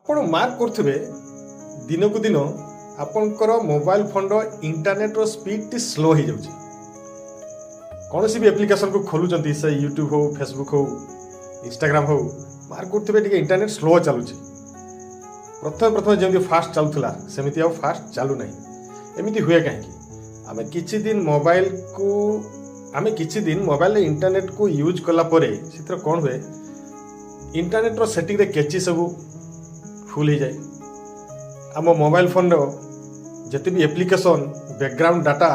ଆପଣ ମାର୍କ କରୁଥିବେ ଦିନକୁ ଦିନ ଆପଣଙ୍କର ମୋବାଇଲ ଫୋନର ଇଣ୍ଟରନେଟ୍ର ସ୍ପିଡ୍ଟି ସ୍ଲୋ ହେଇଯାଉଛି। କୌଣସି ବି ଆପ୍ଲିକେସନକୁ ଖୋଲୁଛନ୍ତି, ସେ ୟୁଟ୍ୟୁବ୍ ହଉ, ଫେସବୁକ୍ ହଉ, ଇନଷ୍ଟାଗ୍ରାମ ହଉ, ମାର୍କ କରୁଥିବେ ଟିକେ ଇଣ୍ଟରନେଟ୍ ସ୍ଲୋ ଚାଲୁଛି। ପ୍ରଥମେ ଯେମିତି ଫାଷ୍ଟ ଚାଲୁଥିଲା ସେମିତି ଆଉ ଫାଷ୍ଟ ଚାଲୁନାହିଁ। ଏମିତି ହୁଏ କାହିଁକି? ଆମେ କିଛି ଦିନ ମୋବାଇଲରେ ଇଣ୍ଟରନେଟ୍କୁ ୟୁଜ୍ କଲା ପରେ ସେଥିରେ କ'ଣ ହୁଏ, ଇଣ୍ଟରନେଟ୍ର ସେଟିଂରେ କେଚି ସବୁ ଫୁଲ୍ ହେଇଯାଏ। ଆମ ମୋବାଇଲ ଫୋନର ଯେତେ ବି ଆପ୍ଲିକେସନ୍ ବ୍ୟାକଗ୍ରାଉଣ୍ଡ ଡାଟା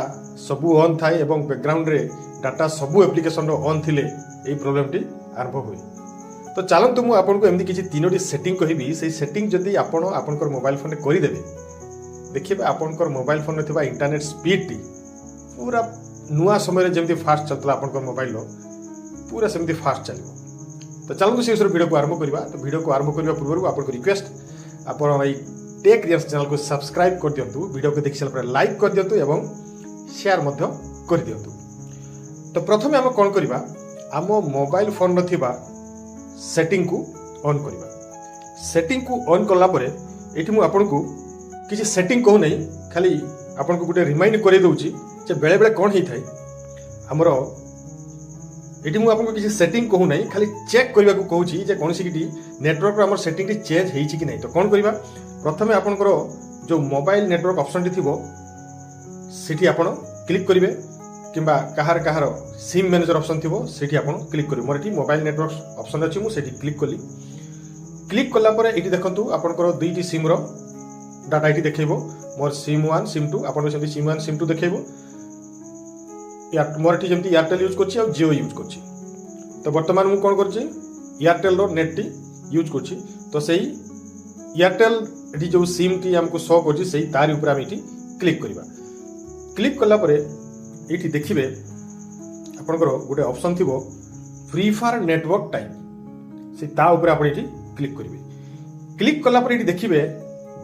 ସବୁ ଅନ୍ ଥାଏ ଏବଂ ବ୍ୟାକଗ୍ରାଉଣ୍ଡରେ ଡାଟା ସବୁ ଆପ୍ଲିକେସନ୍ର ଅନ୍ ଥିଲେ ଏହି ପ୍ରୋବ୍ଲେମଟି ଆରମ୍ଭ ହୁଏ। ତ ଚାଲନ୍ତୁ ମୁଁ ଆପଣଙ୍କୁ ଏମିତି କିଛି 3ଟି ସେଟିଂ କହିବି। ସେଇ ସେଟିଂ ଯଦି ଆପଣ ଆପଣଙ୍କର ମୋବାଇଲ ଫୋନରେ କରିଦେବେ, ଦେଖିବେ ଆପଣଙ୍କର ମୋବାଇଲ ଫୋନରେ ଥିବା ଇଣ୍ଟରନେଟ୍ ସ୍ପିଡ୍ଟି ପୁରା ନୂଆ ସମୟରେ ଯେମିତି ଫାଷ୍ଟ ଚାଲୁଥିଲା ଆପଣଙ୍କର ମୋବାଇଲର ପୁରା ସେମିତି ଫାଷ୍ଟ ଚାଲିବ। ତ ଚାଲନ୍ତୁ ସେ ବିଷୟରେ ଭିଡ଼ିଓକୁ ଆରମ୍ଭ କରିବା। ତ ଭିଡ଼ିଓକୁ ଆରମ୍ଭ କରିବା ପୂର୍ବରୁ ଆପଣଙ୍କୁ ରିକ୍ୱେଷ୍ଟ, ଆପଣ ଏଇ ଟେକ୍ ରିଆନ୍ସ ଚ୍ୟାନେଲକୁ ସବସ୍କ୍ରାଇବ୍ କରିଦିଅନ୍ତୁ, ଭିଡ଼ିଓକୁ ଦେଖି ସାରିଲା ପରେ ଲାଇକ୍ କରିଦିଅନ୍ତୁ ଏବଂ ସେୟାର ମଧ୍ୟ କରିଦିଅନ୍ତୁ। ତ ପ୍ରଥମେ ଆମେ କ'ଣ କରିବା, ଆମ ମୋବାଇଲ ଫୋନର ଥିବା ସେଟିଂକୁ ଅନ୍ କରିବା। ସେଟିଂକୁ ଅନ୍ କଲା ପରେ ଏଇଠି ମୁଁ ଆପଣଙ୍କୁ କିଛି ସେଟିଂ କହୁନାହିଁ, ଖାଲି ଆପଣଙ୍କୁ ଗୋଟେ ରିମାଇଣ୍ଡ କରାଇ ଦେଉଛି ଯେ ବେଳେବେଳେ କ'ଣ ହେଇଥାଏ ଆମର। ଏଠି ମୁଁ ଆପଣଙ୍କୁ କିଛି ସେଟିଂ କହୁନାହିଁ, ଖାଲି ଚେକ୍ କରିବାକୁ କହୁଛି ଯେ କୌଣସି କିଛି ନେଟୱାର୍କର ଆମର ସେଟିଂଟି ଚେଞ୍ଜ ହେଇଛି କି ନାହିଁ। ତ କ'ଣ କରିବା, ପ୍ରଥମେ ଆପଣଙ୍କର ଯେଉଁ ମୋବାଇଲ ନେଟୱାର୍କ ଅପସନ୍ଟି ଥିବ ସେଠି ଆପଣ କ୍ଲିକ୍ କରିବେ, କିମ୍ବା କାହାର ସିମ୍ ମ୍ୟାନେଜର ଅପସନ୍ ଥିବ ସେଠି ଆପଣ କ୍ଲିକ୍ କରିବେ। ମୋର ଏଠି ମୋବାଇଲ ନେଟୱାର୍କ ଅପସନ୍ ଅଛି, ମୁଁ ସେଠି କ୍ଲିକ୍ କଲି। କ୍ଲିକ୍ କଲା ପରେ ଏଠି ଦେଖନ୍ତୁ ଆପଣଙ୍କର 2ଟି ସିମ୍ର ଡାଟା ଏଠି ଦେଖେଇବ। ମୋର ସିମ୍ 1 ସିମ୍ 2, ଆପଣଙ୍କର ସେମିତି ସିମ୍ 1 ସିମ୍ 2 ଦେଖେଇବ। ମୋର ଏଠି ଯେମିତି ଏୟାରଟେଲ୍ ୟୁଜ୍ କରୁଛି ଆଉ ଜିଓ ୟୁଜ୍ କରୁଛି। ତ ବର୍ତ୍ତମାନ ମୁଁ କ'ଣ କରୁଛି, ଏୟାରଟେଲ୍ର ନେଟ୍ଟି ୟୁଜ୍ କରୁଛି। ତ ସେଇ ଏୟାରଟେଲ୍ ଏଠି ଯେଉଁ ସିମ୍ଟି ଆମକୁ ଶୋ କରୁଛି ସେଇ ତାରି ଉପରେ ଆମେ ଏଠି କ୍ଲିକ୍ କରିବା। କ୍ଲିକ୍ କଲା ପରେ ଏଇଠି ଦେଖିବେ ଆପଣଙ୍କର ଗୋଟେ ଅପସନ୍ ଥିବ ପ୍ରିଫର୍ ନେଟୱାର୍କ ଟାଇପ୍, ସେ ତା ଉପରେ ଆପଣ ଏଠି କ୍ଲିକ୍ କରିବେ। କ୍ଲିକ୍ କଲା ପରେ ଏଠି ଦେଖିବେ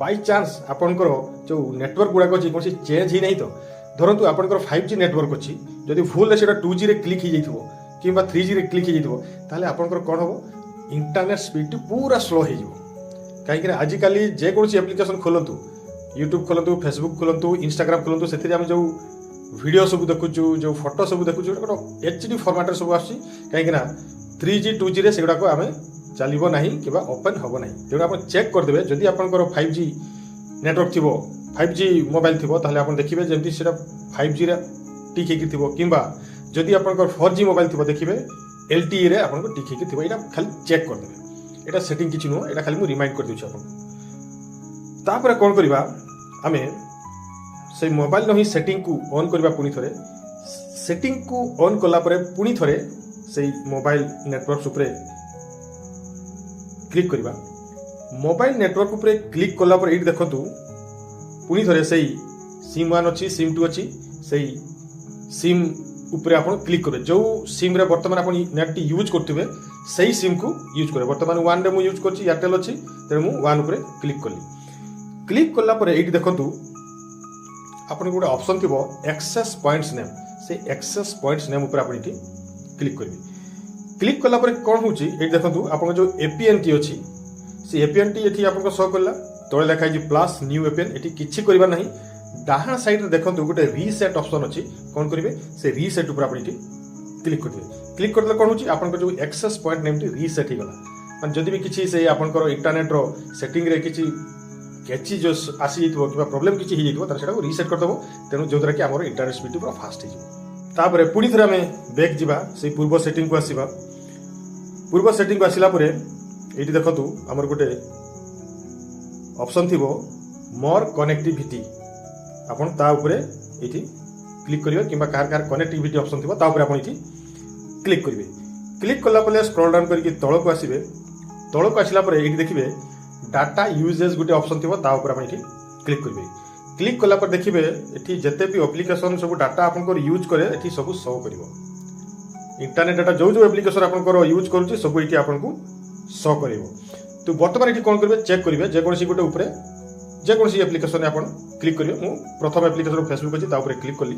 ବାଇଚାନ୍ସ ଆପଣଙ୍କର ଯେଉଁ ନେଟୱାର୍କ ଗୁଡ଼ାକ ଅଛି କୌଣସି ଚେଞ୍ଜ ହେଇନାହିଁ। ତ ଧରନ୍ତୁ ଆପଣଙ୍କର 5G ନେଟୱାର୍କ ଅଛି, ଯଦି ଭୁଲରେ ସେଇଟା 2Gରେ କ୍ଲିକ୍ ହେଇଯାଇଥିବ କିମ୍ବା 3Gରେ କ୍ଲିକ୍ ହେଇଯାଇଥିବ, ତାହେଲେ ଆପଣଙ୍କର କ'ଣ ହେବ, ଇଣ୍ଟରନେଟ୍ ସ୍ପିଡ୍ଟି ପୁରା ସ୍ଲୋ ହେଇଯିବ। କାହିଁକିନା ଆଜିକାଲି ଯେକୌଣସି ଆପ୍ଲିକେସନ୍ ଖୋଲନ୍ତୁ, ୟୁଟ୍ୟୁବ୍ ଖୋଲନ୍ତୁ, ଫେସବୁକ୍ ଖୋଲନ୍ତୁ, ଇନଷ୍ଟାଗ୍ରାମ ଖୋଲନ୍ତୁ, ସେଥିରେ ଆମେ ଯେଉଁ ଭିଡ଼ିଓ ସବୁ ଦେଖୁଛୁ, ଯେଉଁ ଫଟୋ ସବୁ ଦେଖୁଛୁ, ଗୋଟେ HD ଫର୍ମାଟ୍ରେ ସବୁ ଆସୁଛି। କାହିଁକିନା 3G 2Gରେ ସେଗୁଡ଼ାକ ଆମେ ଚାଲିବ ନାହିଁ କିମ୍ବା ଓପନ୍ ହେବ ନାହିଁ। ତେଣୁ ଆପଣ ଚେକ୍ କରିଦେବେ, ଯଦି ଆପଣଙ୍କର 5G ନେଟୱାର୍କ ଥିବ, 5G ମୋବାଇଲ ଥିବ, ତାହେଲେ ଆପଣ ଦେଖିବେ ଯେମିତି ସେଇଟା 5Gରେ ଟିକ୍ ହେଇକି ଥିବ, କିମ୍ବା ଯଦି ଆପଣଙ୍କର 4G ମୋବାଇଲ ଥିବ ଦେଖିବେ LTEରେ ଆପଣଙ୍କ ଟିକ୍ ହେଇକି ଥିବ। ଏଇଟା ଖାଲି ଚେକ୍ କରିଦେବେ, ଏଇଟା ସେଟିଂ କିଛି ନୁହଁ, ଏଇଟା ଖାଲି ମୁଁ ରିମାଇଣ୍ଡ କରିଦେଉଛି ଆପଣଙ୍କୁ। ତାପରେ କ'ଣ କରିବା, ଆମେ ସେଇ ମୋବାଇଲର ହିଁ ସେଟିଂକୁ ଅନ୍ କରିବା। ପୁଣି ଥରେ ସେଟିଂକୁ ଅନ୍ କଲା ପରେ ପୁଣି ଥରେ ସେଇ ମୋବାଇଲ ନେଟୱାର୍କ ଉପରେ କ୍ଲିକ୍ କରିବା। ମୋବାଇଲ ନେଟୱାର୍କ ଉପରେ କ୍ଲିକ୍ କଲା ପରେ ଏଇଠି ଦେଖନ୍ତୁ ପୁଣି ଥରେ ସେଇ ସିମ୍ 1 ଅଛି, ସିମ୍ 2 ଅଛି, ସେଇ ସିମ୍ ଉପରେ ଆପଣ କ୍ଲିକ୍ କରିବେ। ଯେଉଁ ସିମ୍ରେ ବର୍ତ୍ତମାନ ଆପଣ ନେଟ୍ଟି ୟୁଜ୍ କରୁଥିବେ ସେଇ ସିମ୍କୁ ୟୁଜ୍ କରିବେ। ବର୍ତ୍ତମାନ 1ରେ ମୁଁ ୟୁଜ୍ କରୁଛି, ଏୟାରଟେଲ୍ ଅଛି, ତେଣୁ ମୁଁ 1 ଉପରେ କ୍ଲିକ୍ କଲି। କ୍ଲିକ୍ କଲା ପରେ ଏଇଠି ଦେଖନ୍ତୁ ଆପଣଙ୍କୁ ଗୋଟେ ଅପସନ୍ ଥିବ ଏକ୍ସେସ୍ ପଏଣ୍ଟସ୍ ନେମ୍, ସେ ଏକ୍ସେସ୍ ପଏଣ୍ଟସ୍ ନେମ୍ ଉପରେ ଆପଣ ଏଠି କ୍ଲିକ୍ କରିବେ। କ୍ଲିକ୍ କଲା ପରେ କ'ଣ ହେଉଛି, ଏଇଠି ଦେଖନ୍ତୁ ଆପଣଙ୍କ ଯେଉଁ APNଟି ଅଛି, ସେ APNଟି ଏଠି ଆପଣଙ୍କ ଶୋ କଲା। ତଳେ ଲେଖା ହେଇଛି ପ୍ଲସ୍ ନ୍ୟୁ APN, ଏଠି କିଛି କରିବା ନାହିଁ। ଡାହାଣ ସାଇଡ଼୍ରେ ଦେଖନ୍ତୁ ଗୋଟେ ରିସେଟ୍ ଅପସନ୍ ଅଛି, କ'ଣ କରିବେ, ସେ ରିସେଟ୍ ଉପରେ ଆପଣ ଏଠି କ୍ଲିକ୍ କରିଦେବେ। କ୍ଲିକ୍ କରିଦେଲେ କ'ଣ ହେଉଛି, ଆପଣଙ୍କର ଯେଉଁ ଏକ୍ସେସ୍ ପଏଣ୍ଟ ନେମ୍ଟି ରିସେଟ୍ ହେଇଗଲା। ମାନେ ଯଦି ବି କିଛି ସେ ଆପଣଙ୍କର ଇଣ୍ଟରନେଟ୍ର ସେଟିଂରେ କିଛି କେଚି ଯେଉଁ ଆସିଯାଇଥିବ କିମ୍ବା ପ୍ରୋବ୍ଲେମ୍ କିଛି ହେଇଯାଇଥିବ, ତାହେଲେ ସେଟାକୁ ରିସେଟ୍ କରିଦେବ। ତେଣୁ ଯେଉଁଦ୍ୱାରା କି ଆମର ଇଣ୍ଟରନେଟ୍ ସ୍ପିଡ୍ ପୁରା ଫାଷ୍ଟ ହେଇଯିବ। ତାପରେ ପୁଣି ଥରେ ଆମେ ବ୍ୟାକ୍ ଯିବା, ସେଇ ପୂର୍ବ ସେଟିଂକୁ ଆସିବା। ପୂର୍ବ ସେଟିଂକୁ ଆସିଲା ପରେ ଏଇଠି ଦେଖନ୍ତୁ ଆମର ଗୋଟେ ଅପସନ୍ ଥିବ ମୋର୍ କନେକ୍ଟିଭିଟି, ଆପଣ ତା ଉପରେ ଏଇଠି କ୍ଲିକ୍ କରିବେ, କିମ୍ବା କାହାର କନେକ୍ଟିଭିଟି ଅପସନ୍ ଥିବ ତା ଉପରେ ଆପଣ ଏଇଠି କ୍ଲିକ୍ କରିବେ। କ୍ଲିକ୍ କଲା ପରେ ସ୍କ୍ରୋଲ୍ ଡାଉନ୍ କରିକି ତଳକୁ ଆସିବେ। ତଳକୁ ଆସିଲା ପରେ ଏଇଠି ଦେଖିବେ डाटा यूजेज गोटे ऑप्शन थी तापर आप क्लिक करेंगे। क्लिक कलापर देखिए ये जिते भी एप्लिकेशन सब डाटा आप यूज करे ये सब शो कर इंटरनेट डाटा जो जो एप्लिकेशन आप यूज करुच्ची सब ये आपको शो कर। तो बर्तमान ये कौन करेंगे चेक करेंगे जेकोसी गोटे उपरे जेकोसी एप्लिकेशन आप क्लिक करेंगे। मु प्रथम एप्लिकेशन फेसबुक अच्छी तापर क्लिक कली।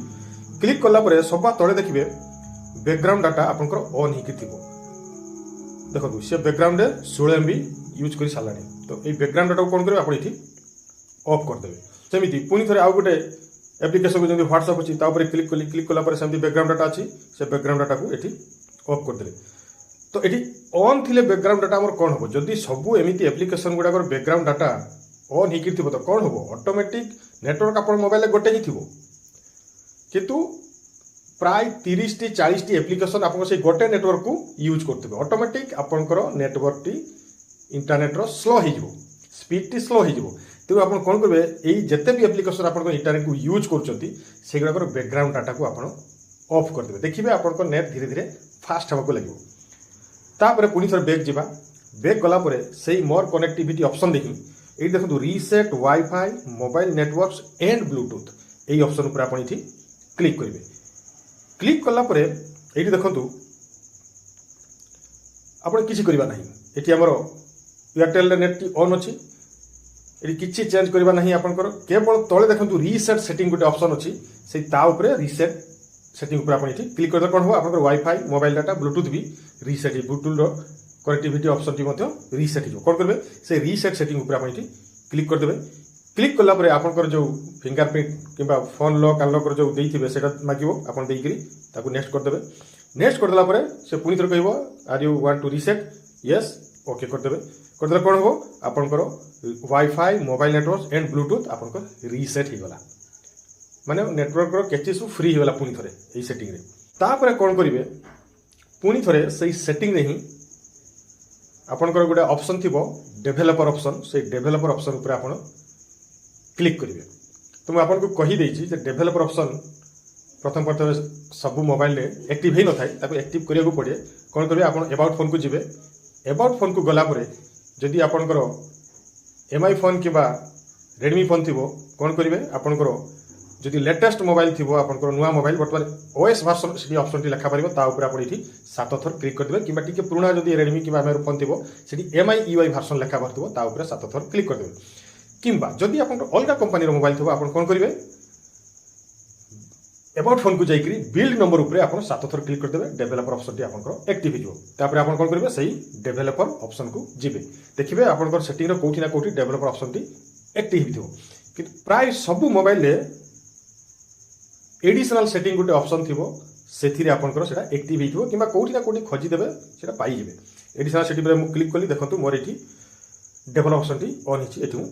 क्लिक कलापर सब तले देखिए बैकग्राउंड डाटा आपंकर ऑन हो देखो सी बैकग्राउंड 16 MB यूज कर सारा। तो तो ये बैकग्राउंड डाटा को कौन करेंगे आप ये ऑफ करदेवे सेमती पुणी थे आउ गोटे एप्लिकेशन को जमी व्हाट्सअप अच्छी क्लिक कला सेमती बैकग्राउंड डाटा अच्छी से बैकग्राउंड डाटा को ये ऑफ करदे तो ये ऑन थिले बैकग्राउंड डाटा आमर कौन हम जदि सबू एमती एप्लिकेशन गुड़ाक बैकग्राउंड डाटा ऑन हो तो कौन हम ऑटोमेटिक नेटवर्क आप मोबाइल गोटे ही थी किंतु प्राय 30 टी 40 टी एप्लिकेशन आप गोटे नेटवर्क को यूज करते ऑटोमेटिक आपंकर नेटवर्क टी इंटरनेट स्लो हो स्पीड टी स्लो हो तेणु आप कौन करेंगे यही जिते भी एप्लिकेशन आप इंटरनेट को यूज कर बैकग्राउंड डाटा को आप ऑफ करदे देखिए आप नेट धीरे धीरे फास्ट होगा लगे तापर पुणी थे बैक जावा बैक गलापर से मोर कनेक्टिविटी ऑप्शन देखी ये देखो reset wifi mobile networks and Bluetooth यही ऑप्शन पर आप क्लिक करेंगे क्लिक कलापर ये देखो आप किसी करवा ना ये आमर एयरटेल नेट टी ऑन अच्छी ये किसी चेंज करवा ना आपंकर केवल तले देखो रीसेट सेटिंग गोटे ऑप्शन अच्छी से रीसेट सेटिंग आप क्लिक करदे कौन हो आप वाईफाई मोबाइल डाटा ब्लूटूथ भी reset Bluetooth connectivity option T reset हो कौन करेंगे से रीसेट सेटिंग आप क्लिक करदे क्लिक कलापर आपंकर जो फिंगरप्रिंट कि फोन लॉक अनलॉक जो देते से मांग आप नेक्स्ट करदे नेक्स्ट करदेला से पुणी थे कह are you want to reset yes okay करदे कौन हो आपंकर WiFi mobile network and bluetooth आपंकर रीसेट हो गला माने नेटवर्क कैचेस फ्री होगा पुणी थे यही सेटिंग रे तापर कौन करेंगे पुणी थे से सेटिंग ही आपंकर गोटे ऑप्शन थी डेभेलपर ऑप्शन से डेभेलपर ऑप्शन उपर आप क्लिक करेंगे तो मुझे आपको कहीदे डेभेलपर ऑप्शन प्रथम सब मोबाइल एक्टिव ही न था एक्टिव करने को पड़े कौन करेंगे आप अबाउट फोन को जी अबाउट फोन को गलापर जदि आपंकर एमआई फोन कि रेडमी फोन थी कौन करेंगे आपंकर जदि लेटेस्ट मोबाइल थी आपंकर नुआ मोबाइल बर्तमान ओएस वर्सन से ऑप्शन लिखा पार आप ये 7 थर क्लिक करदे कि टी पुराना जदि रेडमी कि फोन थी से एमआई यूआई वर्सन लिखा पार 7 थर क्लिक करदे किंबा जदि आप अलग कंपनी मोबाइल थी आप कौन करेंगे अबाउट फोन को जाकि बिल्ड नंबर उपर आप 7 थर क्लिक करदे डेभेलपर ऑप्शन टी आप एक्टिव होपर आप कौन करेंगे सही डेभेलपर ऑप्शन को जी देखिए आप सेटिंग कौटी ना कौटी डेभेलपर ऑप्शन टी एक्टिव हो प्राय सब मोबाइल एडिशनल सेटिंग गोटे ऑप्शन थी से आपंकर से एक्टिव हो कि कौटी ना कौटी खोजीदेवे से पाइबे एडिशनल सेटिंग में क्लिक कली देखो मोर ये डेभेलप ऑप्शन टी ऑन हो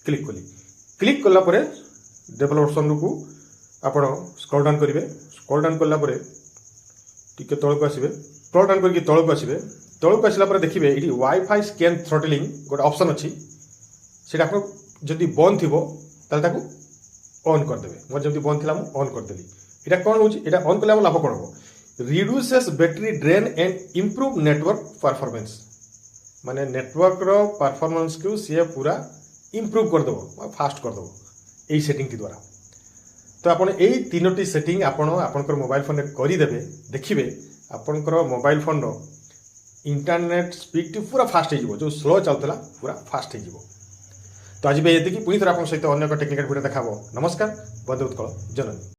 क्लिक कली क्लिक कलापर डेभेलप ऑप्शन को आप स्क्रॉल डाउन करेंगे स्क्रॉल डाउन कलापर टिके तौक आसवे स्क्रॉल डाउन करके तौक आसवे तौक आसला देखिए ये वाईफाई स्कैन थ्रटलिंग गोटे ऑप्शन अच्छी से जदि बंद थी ऑन करदेवे मोर जमी बंद थी ऑन करदेली यहाँ कौन होता ऑन कले लाभ कौन हम reduces battery drain and improve network performance माने नेटवर्क परफॉर्मेंस को सी पूरा इम्प्रूव करदेव फास्ट करदेव यही सेटिंग द्वारा तो आप तीनो सेटिंग आपंकर मोबाइल फोन करदे देखिए आपंकर मोबाइल फोन इंटरनेट स्पीड पूरा फास्ट हो जो स्लो चलता पूरा फास्ट हो तो आज ये पुणी थे आप सहित अन्य टेक्निकल वीडियो देखा नमस्कार बंदे उत्कल जननी।